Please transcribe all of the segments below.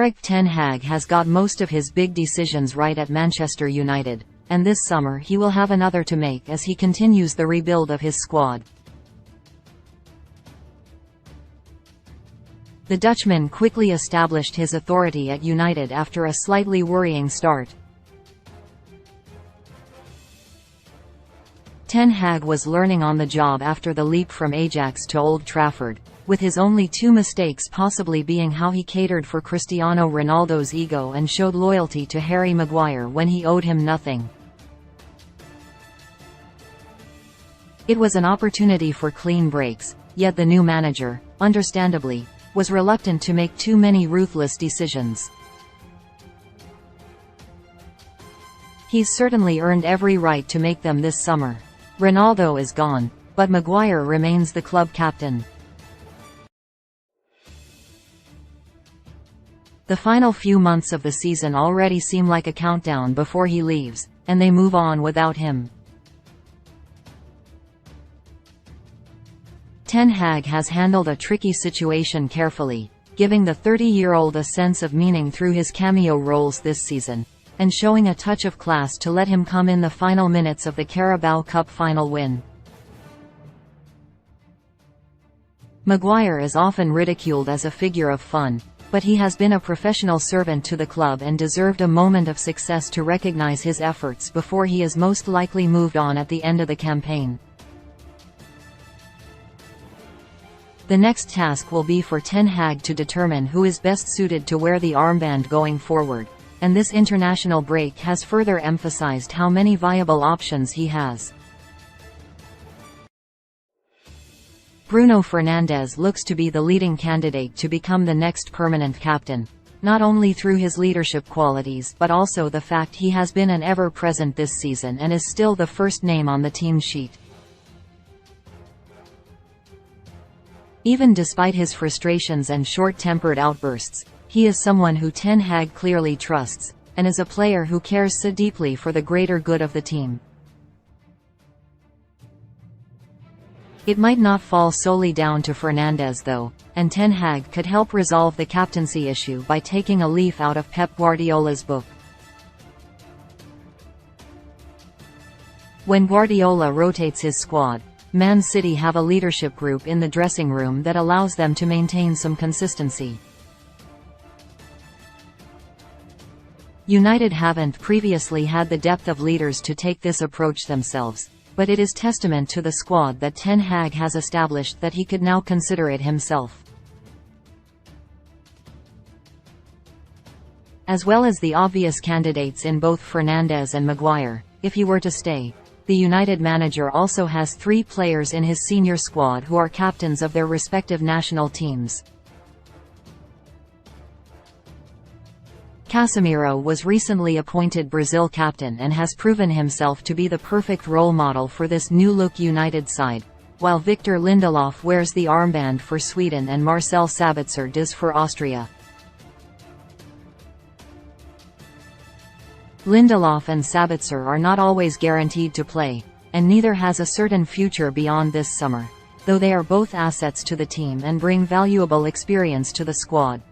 Erik ten Hag has got most of his big decisions right at Manchester United, and this summer he will have another to make as he continues the rebuild of his squad. The Dutchman quickly established his authority at United after a slightly worrying start. Ten Hag was learning on the job after the leap from Ajax to Old Trafford, with his only 2 mistakes possibly being how he catered for Cristiano Ronaldo's ego and showed loyalty to Harry Maguire when he owed him nothing. It was an opportunity for clean breaks, yet the new manager, understandably, was reluctant to make too many ruthless decisions. He's certainly earned every right to make them this summer. Ronaldo is gone, but Maguire remains the club captain. The final few months of the season already seem like a countdown before he leaves, and they move on without him. Ten Hag has handled a tricky situation carefully, giving the 30-year-old a sense of meaning through his cameo roles this season, and showing a touch of class to let him come in the final minutes of the Carabao Cup final win. Maguire is often ridiculed as a figure of fun, but he has been a professional servant to the club and deserved a moment of success to recognise his efforts before he is most likely moved on at the end of the campaign. The next task will be for Ten Hag to determine who is best suited to wear the armband going forward, and this international break has further emphasized how many viable options he has. Bruno Fernandes looks to be the leading candidate to become the next permanent captain, not only through his leadership qualities but also the fact he has been an ever-present this season and is still the first name on the team sheet. Even despite his frustrations and short-tempered outbursts, he is someone who Ten Hag clearly trusts, and is a player who cares so deeply for the greater good of the team. It might not fall solely down to Fernandes though, and Ten Hag could help resolve the captaincy issue by taking a leaf out of Pep Guardiola's book. When Guardiola rotates his squad, Man City have a leadership group in the dressing room that allows them to maintain some consistency. United haven't previously had the depth of leaders to take this approach themselves, but it is testament to the squad that Ten Hag has established that he could now consider it himself. As well as the obvious candidates in both Fernandes and Maguire, if he were to stay, the United manager also has 3 players in his senior squad who are captains of their respective national teams. Casemiro was recently appointed Brazil captain and has proven himself to be the perfect role model for this new-look United side, while Victor Lindelof wears the armband for Sweden and Marcel Sabitzer does for Austria. Lindelof and Sabitzer are not always guaranteed to play, and neither has a certain future beyond this summer, though they are both assets to the team and bring valuable experience to the squad.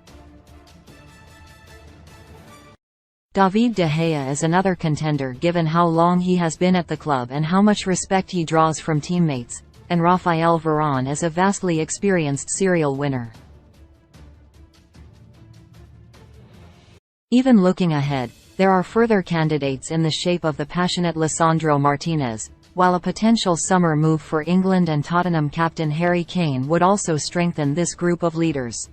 David de Gea is another contender given how long he has been at the club and how much respect he draws from teammates, and Raphael Varane is a vastly experienced serial winner. Even looking ahead, there are further candidates in the shape of the passionate Lisandro Martinez, while a potential summer move for England and Tottenham captain Harry Kane would also strengthen this group of leaders.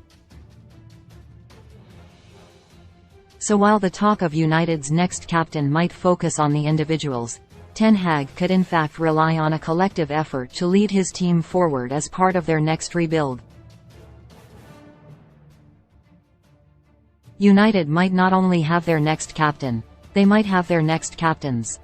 So while the talk of United's next captain might focus on the individuals, Ten Hag could in fact rely on a collective effort to lead his team forward as part of their next rebuild. United might not only have their next captain, they might have their next captains.